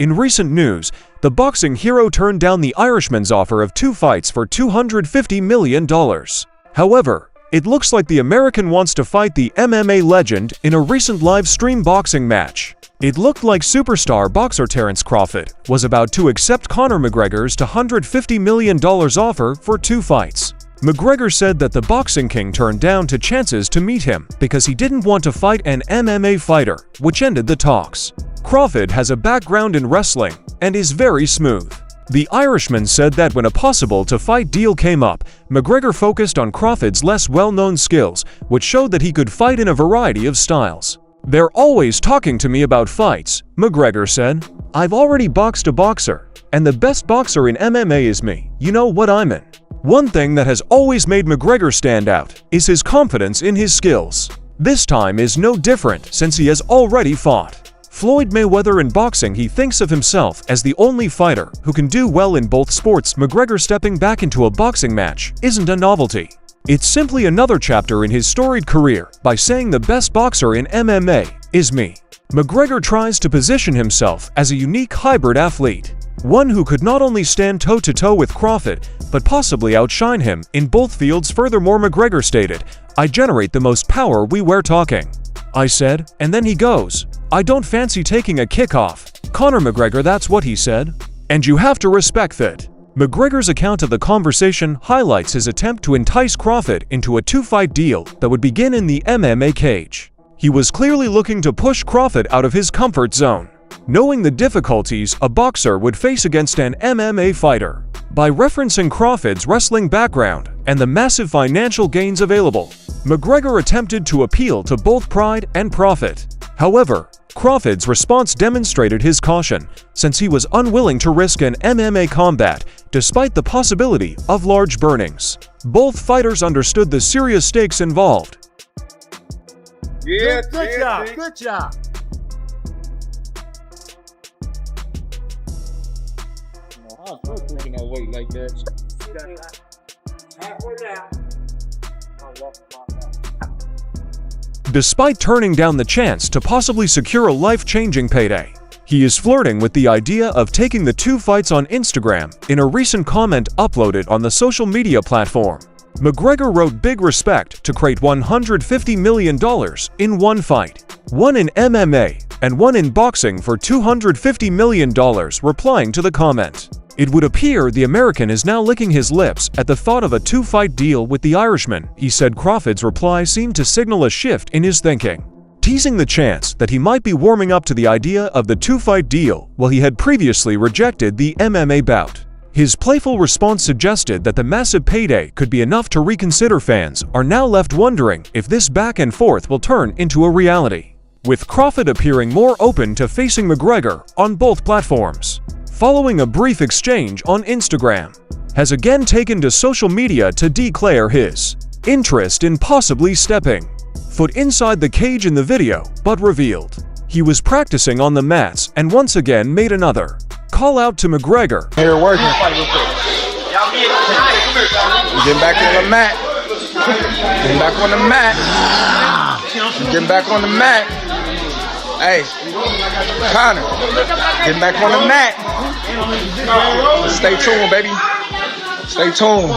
In recent news, the boxing hero turned down the Irishman's offer of 2 fights for $250 million. However, it looks like the American wants to fight the MMA legend in a recent live stream boxing match. It looked like superstar boxer Terence Crawford was about to accept Conor McGregor's $250 million offer for 2 fights. McGregor said that the boxing king turned down chances to meet him because he didn't want to fight an MMA fighter, which ended the talks. Crawford has a background in wrestling and is very smooth. The Irishman said that when a possible-to-fight deal came up, McGregor focused on Crawford's less well-known skills, which showed that he could fight in a variety of styles. "They're always talking to me about fights," McGregor said. "I've already boxed a boxer, and the best boxer in MMA is me. You know what I'm in." One thing that has always made McGregor stand out is his confidence in his skills. This time is no different since he has already fought Floyd Mayweather in boxing. He thinks of himself as the only fighter who can do well in both sports. McGregor stepping back into a boxing match isn't a novelty. It's simply another chapter in his storied career by saying the best boxer in MMA is me. McGregor tries to position himself as a unique hybrid athlete, one who could not only stand toe-to-toe with Crawford, but possibly outshine him in both fields. Furthermore, McGregor stated, "I generate the most power we were talking," I said, and then he goes, "I don't fancy taking a kick off Conor McGregor." That's what he said. And you have to respect that. McGregor's account of the conversation highlights his attempt to entice Crawford into a 2-fight deal that would begin in the MMA cage. He was clearly looking to push Crawford out of his comfort zone, knowing the difficulties a boxer would face against an MMA fighter. By referencing Crawford's wrestling background and the massive financial gains available, McGregor attempted to appeal to both pride and profit. However, Crawford's response demonstrated his caution, since he was unwilling to risk an MMA combat despite the possibility of large burnings. Both fighters understood the serious stakes involved. Yeah, Good job. Good job. I was thinking that weight like that. Halfway down. Despite turning down the chance to possibly secure a life-changing payday, he is flirting with the idea of taking the 2 fights on Instagram in a recent comment uploaded on the social media platform. McGregor wrote big respect to create $150 million in 1 fight, one in MMA and one in boxing for $250 million. Replying to the comment, it would appear the American is now licking his lips at the thought of a 2-fight deal with the Irishman. He said Crawford's reply seemed to signal a shift in his thinking, teasing the chance that he might be warming up to the idea of the 2-fight deal while he had previously rejected the MMA bout. His playful response suggested that the massive payday could be enough to reconsider. Fans are now left wondering if this back and forth will turn into a reality, with Crawford appearing more open to facing McGregor on both platforms. Following a brief exchange on Instagram, has again taken to social media to declare his interest in possibly stepping foot inside the cage in the video, but revealed he was practicing on the mats and once again made another call out to McGregor. Here working. Getting back on the mat. Getting back on the mat. Getting back on the mat. Hey, Conor, getting back on the mat. Stay tuned, baby. Stay tuned.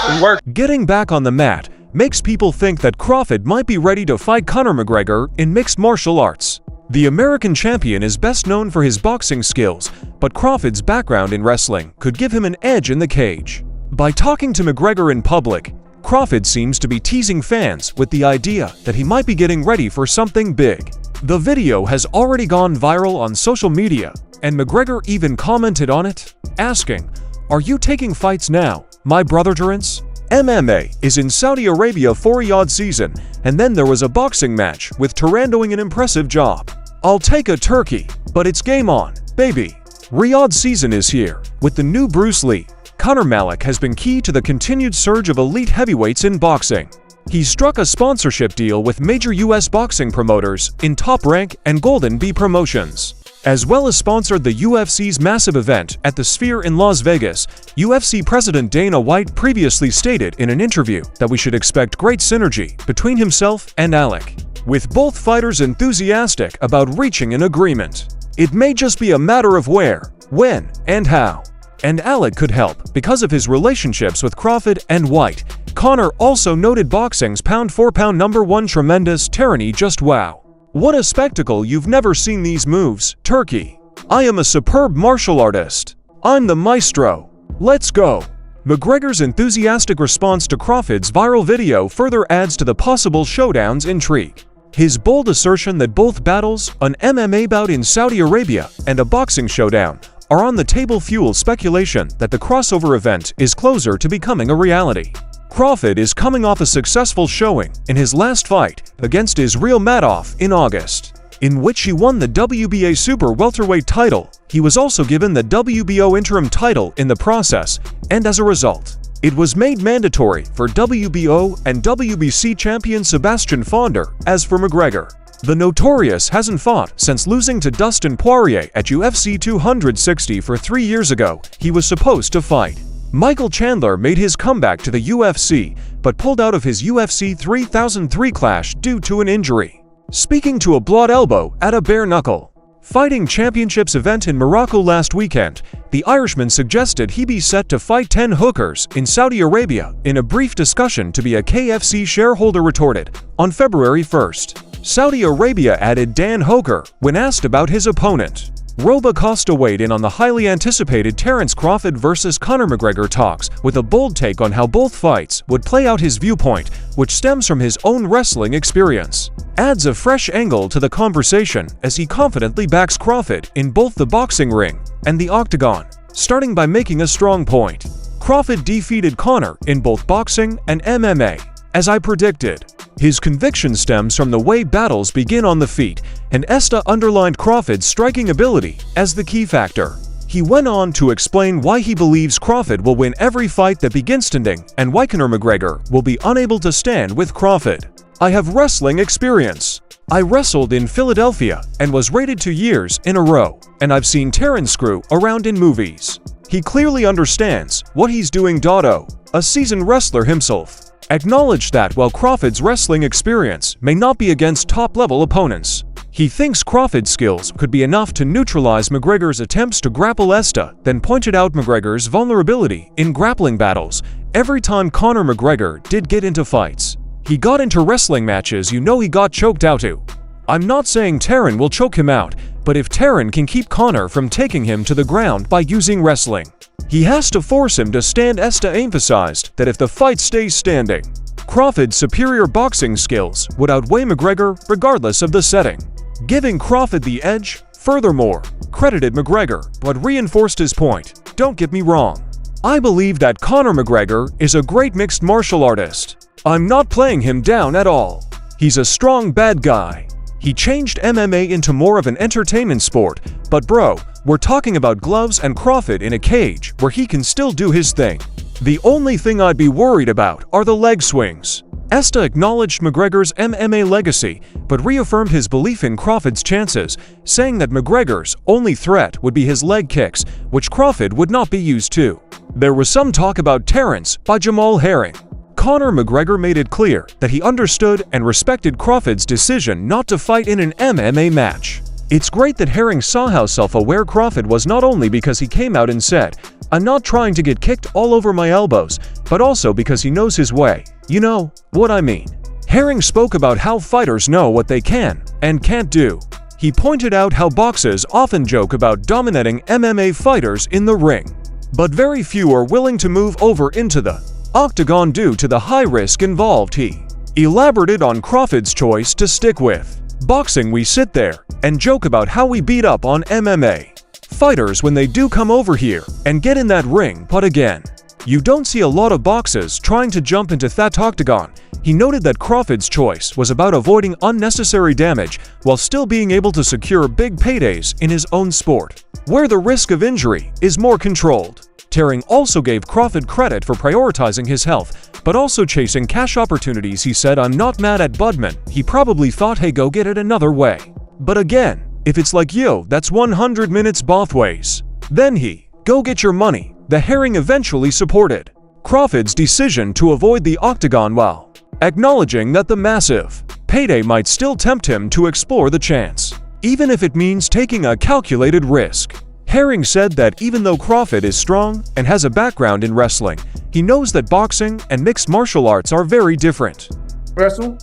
We work. Getting back on the mat makes people think that Crawford might be ready to fight Conor McGregor in mixed martial arts. The American champion is best known for his boxing skills, but Crawford's background in wrestling could give him an edge in the cage. By talking to McGregor in public, Crawford seems to be teasing fans with the idea that he might be getting ready for something big. The video has already gone viral on social media, and McGregor even commented on it, asking, "Are you taking fights now, my brother Terence? MMA is in Saudi Arabia for Riyadh season, and then there was a boxing match with Terence doing an impressive job. I'll take a turkey, but it's game on, baby. Riyadh season is here. With the new Bruce Lee, Conor Malik has been key to the continued surge of elite heavyweights in boxing. He struck a sponsorship deal with major US boxing promoters in Top Rank and Golden Bee Promotions, as well as sponsored the UFC's massive event at the Sphere in Las Vegas. UFC President Dana White previously stated in an interview that we should expect great synergy between himself and Alec, with both fighters enthusiastic about reaching an agreement. It may just be a matter of where, when, and how. And Alec could help because of his relationships with Crawford and White. Conor also noted boxing's pound-for-pound #1 tremendous Terence just wow. What a spectacle, you've never seen these moves, Turkey. I am a superb martial artist. I'm the maestro. Let's go. McGregor's enthusiastic response to Crawford's viral video further adds to the possible showdown's intrigue. His bold assertion that both battles, an MMA bout in Saudi Arabia and a boxing showdown, are on the table fuels speculation that the crossover event is closer to becoming a reality. Crawford is coming off a successful showing in his last fight against Israel Madov in August, in which he won the WBA Super Welterweight title. He was also given the WBO interim title in the process, and as a result, it was made mandatory for WBO and WBC champion Sebastian Fonder. As for McGregor, the Notorious hasn't fought since losing to Dustin Poirier at UFC 260 3 years ago. He was supposed to fight Michael Chandler made his comeback to the UFC, but pulled out of his UFC 3003 clash due to an injury. Speaking to a blood elbow at a bare knuckle fighting championships event in Morocco last weekend, the Irishman suggested he be set to fight 10 hookers in Saudi Arabia. In a brief discussion to be a KFC shareholder retorted, on February 1st, Saudi Arabia added Dan Hooker when asked about his opponent. Rob Acosta weighed in on the highly anticipated Terence Crawford vs. Conor McGregor talks with a bold take on how both fights would play out. His viewpoint, which stems from his own wrestling experience, adds a fresh angle to the conversation as he confidently backs Crawford in both the boxing ring and the octagon, starting by making a strong point. Crawford defeated Conor in both boxing and MMA, as I predicted. His conviction stems from the way battles begin on the feet, and Esta underlined Crawford's striking ability as the key factor. He went on to explain why he believes Crawford will win every fight that begins standing and why Conor McGregor will be unable to stand with Crawford. I have wrestling experience. I wrestled in Philadelphia and was rated 2 years in a row, and I've seen Terence screw around in movies. He clearly understands what he's doing. Dotto, a seasoned wrestler himself, acknowledged that while Crawford's wrestling experience may not be against top-level opponents, he thinks Crawford's skills could be enough to neutralize McGregor's attempts to grapple. Esta then pointed out McGregor's vulnerability in grappling battles. Every time Conor McGregor did get into fights, he got into wrestling matches he got choked out to. I'm not saying Terence will choke him out, but if Terence can keep Conor from taking him to the ground by using wrestling, he has to force him to stand. Esta emphasized that if the fight stays standing, Crawford's superior boxing skills would outweigh McGregor regardless of the setting, giving Crawford the edge. Furthermore, credited McGregor but reinforced his point. Don't get me wrong. I believe that Conor McGregor is a great mixed martial artist. I'm not playing him down at all. He's a strong bad guy. He changed MMA into more of an entertainment sport, but bro, we're talking about gloves and Crawford in a cage where he can still do his thing. The only thing I'd be worried about are the leg swings. Esta acknowledged McGregor's MMA legacy, but reaffirmed his belief in Crawford's chances, saying that McGregor's only threat would be his leg kicks, which Crawford would not be used to. There was some talk about Terence by Jamal Herring. Conor McGregor made it clear that he understood and respected Crawford's decision not to fight in an MMA match. It's great that Herring saw how self-aware Crawford was, not only because he came out and said, "I'm not trying to get kicked all over my elbows," but also because he knows his way. You know what I mean? Herring spoke about how fighters know what they can and can't do. He pointed out how boxers often joke about dominating MMA fighters in the ring, but very few are willing to move over into the octagon due to the high risk involved. He elaborated on Crawford's choice to stick with boxing. We sit there and joke about how we beat up on MMA fighters when they do come over here and get in that ring, but again, you don't see a lot of boxers trying to jump into that octagon. He noted that Crawford's choice was about avoiding unnecessary damage while still being able to secure big paydays in his own sport, where the risk of injury is more controlled. Terence also gave Crawford credit for prioritizing his health, but also chasing cash opportunities. He said, "I'm not mad at Budman. He probably thought, hey, go get it another way. But again, if it's like, yo, that's 100 minutes both ways, then go get your money." The Herring eventually supported Crawford's decision to avoid the octagon while acknowledging that the massive payday might still tempt him to explore the chance. even if it means taking a calculated risk. Herring said that even though Crawford is strong and has a background in wrestling, he knows that boxing and mixed martial arts are very different. Wrestle,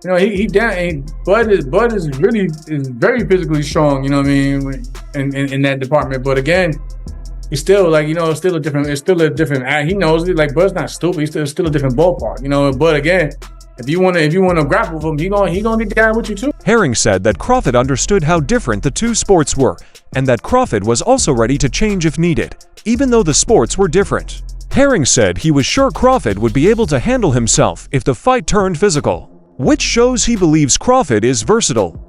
you know, he down. And Bud is very physically strong. You know what I mean, in that department. But again, he's still like, you know, it's still a different. He knows it. Like Bud's not stupid. He's still a different ballpark. You know, but again, if you want to grapple with him, he gonna get down with you too. Herring said that Crawford understood how different the two sports were, and that Crawford was also ready to change if needed, even though the sports were different. Herring said he was sure Crawford would be able to handle himself if the fight turned physical, which shows he believes Crawford is versatile.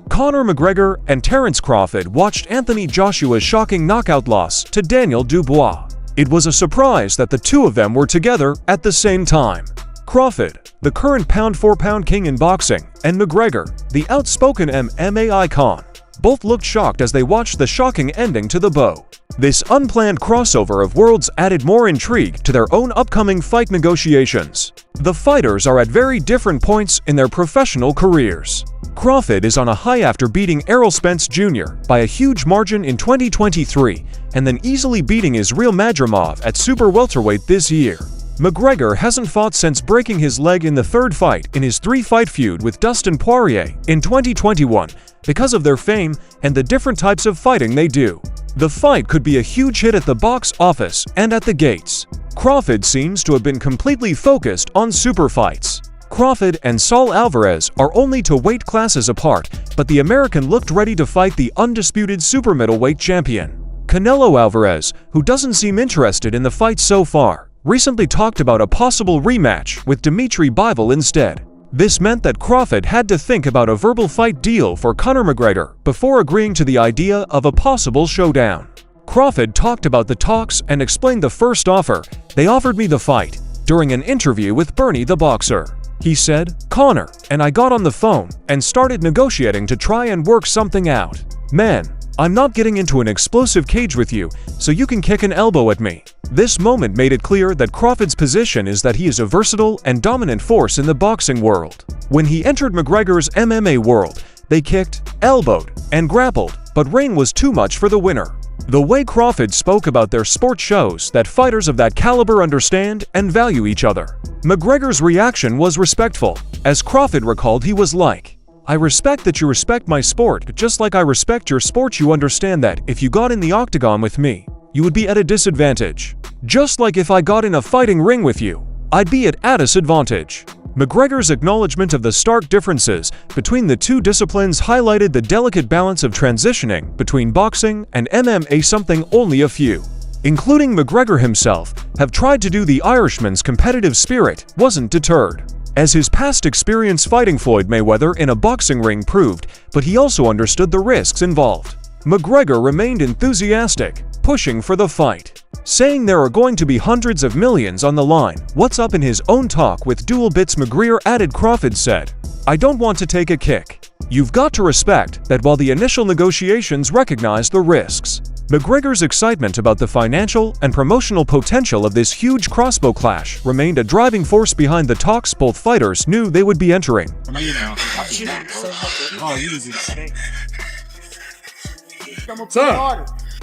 Conor McGregor and Terence Crawford watched Anthony Joshua's shocking knockout loss to Daniel Dubois. It was a surprise that the two of them were together at the same time. Crawford, the current pound-for-pound king in boxing, and McGregor, the outspoken MMA icon, both looked shocked as they watched the shocking ending to the bout. This unplanned crossover of worlds added more intrigue to their own upcoming fight negotiations. The fighters are at very different points in their professional careers. Crawford is on a high after beating Errol Spence Jr. by a huge margin in 2023 and then easily beating Israel Madrimov at super welterweight this year. McGregor hasn't fought since breaking his leg in the third fight in his three-fight feud with Dustin Poirier in 2021 because of their fame and the different types of fighting they do. The fight could be a huge hit at the box office and at the gates. Crawford seems to have been completely focused on super fights. Crawford and Saul Alvarez are only 2 weight classes apart, but the American looked ready to fight the undisputed super middleweight champion. Canelo Alvarez, who doesn't seem interested in the fight so far, recently talked about a possible rematch with Dimitri Bivol instead. This meant that Crawford had to think about a verbal fight deal for Conor McGregor before agreeing to the idea of a possible showdown. Crawford talked about the talks and explained the first offer. "They offered me the fight during an interview with Bernie the Boxer." He said, "Conor and I got on the phone and started negotiating to try and work something out. Man, I'm not getting into an explosive cage with you, so you can kick an elbow at me." This moment made it clear that Crawford's position is that he is a versatile and dominant force in the boxing world. When he entered McGregor's MMA world, they kicked, elbowed, and grappled, but ring was too much for the winner. The way Crawford spoke about their sport shows that fighters of that caliber understand and value each other. McGregor's reaction was respectful. As Crawford recalled, he was like, "I respect that you respect my sport, just like I respect your sport. You understand that if you got in the octagon with me, you would be at a disadvantage. Just like if I got in a fighting ring with you, I'd be at a disadvantage." McGregor's acknowledgement of the stark differences between the two disciplines highlighted the delicate balance of transitioning between boxing and MMA, something only a few, including McGregor himself, have tried to do. The Irishman's competitive spirit wasn't deterred, as his past experience fighting Floyd Mayweather in a boxing ring proved, but he also understood the risks involved. McGregor remained enthusiastic, pushing for the fight, saying there are going to be hundreds of millions on the line. What's up? In his own talk with Dual Bits, McGregor added, Crawford said, "I don't want to take a kick. You've got to respect that while the initial negotiations recognize the risks." McGregor's excitement about the financial and promotional potential of this huge crossbow clash remained a driving force behind the talks both fighters knew they would be entering.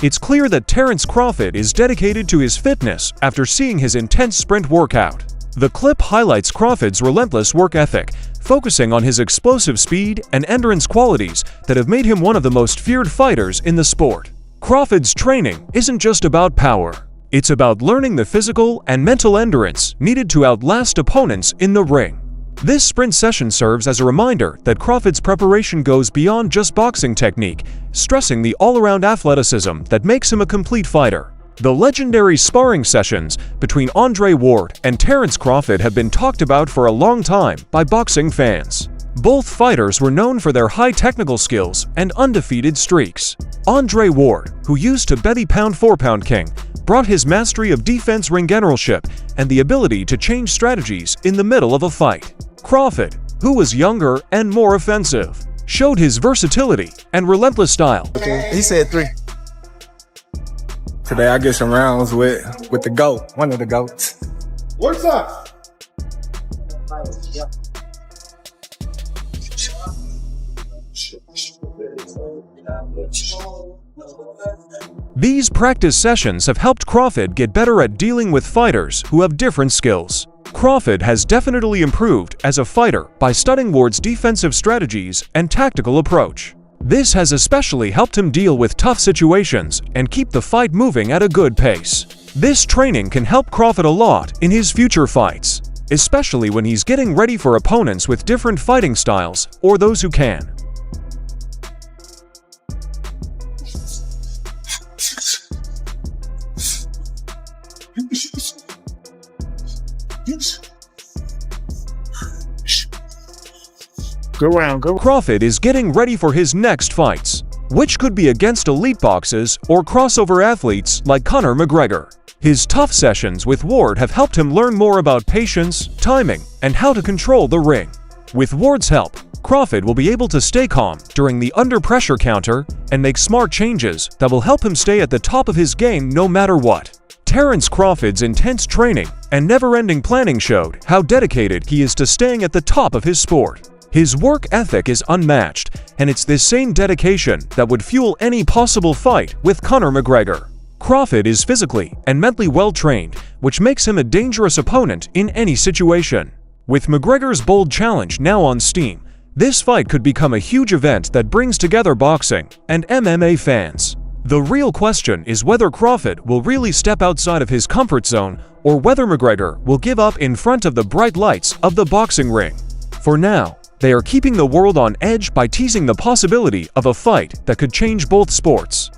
It's clear that Terence Crawford is dedicated to his fitness after seeing his intense sprint workout. The clip highlights Crawford's relentless work ethic, focusing on his explosive speed and endurance qualities that have made him one of the most feared fighters in the sport. Crawford's training isn't just about power. It's about learning the physical and mental endurance needed to outlast opponents in the ring. This sprint session serves as a reminder that Crawford's preparation goes beyond just boxing technique, stressing the all-around athleticism that makes him a complete fighter. The legendary sparring sessions between Andre Ward and Terence Crawford have been talked about for a long time by boxing fans. Both fighters were known for their high technical skills and undefeated streaks. Andre Ward, who used to be the pound-for-pound king, brought his mastery of defense, ring generalship, and the ability to change strategies in the middle of a fight. Crawford, who was younger and more offensive, showed his versatility and relentless style. He said 3. Today I get some rounds with the GOAT, one of the GOATs. What's up? These practice sessions have helped Crawford get better at dealing with fighters who have different skills. Crawford has definitely improved as a fighter by studying Ward's defensive strategies and tactical approach. This has especially helped him deal with tough situations and keep the fight moving at a good pace. This training can help Crawford a lot in his future fights, especially when he's getting ready for opponents with different fighting styles or those who can. Good round, go. Crawford is getting ready for his next fights, which could be against elite boxers or crossover athletes like Conor McGregor. His tough sessions with Ward have helped him learn more about patience, timing, and how to control the ring. With Ward's help, Crawford will be able to stay calm during the under-pressure counter and make smart changes that will help him stay at the top of his game no matter what. Terence Crawford's intense training and never-ending planning showed how dedicated he is to staying at the top of his sport. His work ethic is unmatched, and it's this same dedication that would fuel any possible fight with Conor McGregor. Crawford is physically and mentally well-trained, which makes him a dangerous opponent in any situation. With McGregor's bold challenge now on Steam, this fight could become a huge event that brings together boxing and MMA fans. The real question is whether Crawford will really step outside of his comfort zone or whether McGregor will give up in front of the bright lights of the boxing ring. For now, they are keeping the world on edge by teasing the possibility of a fight that could change both sports.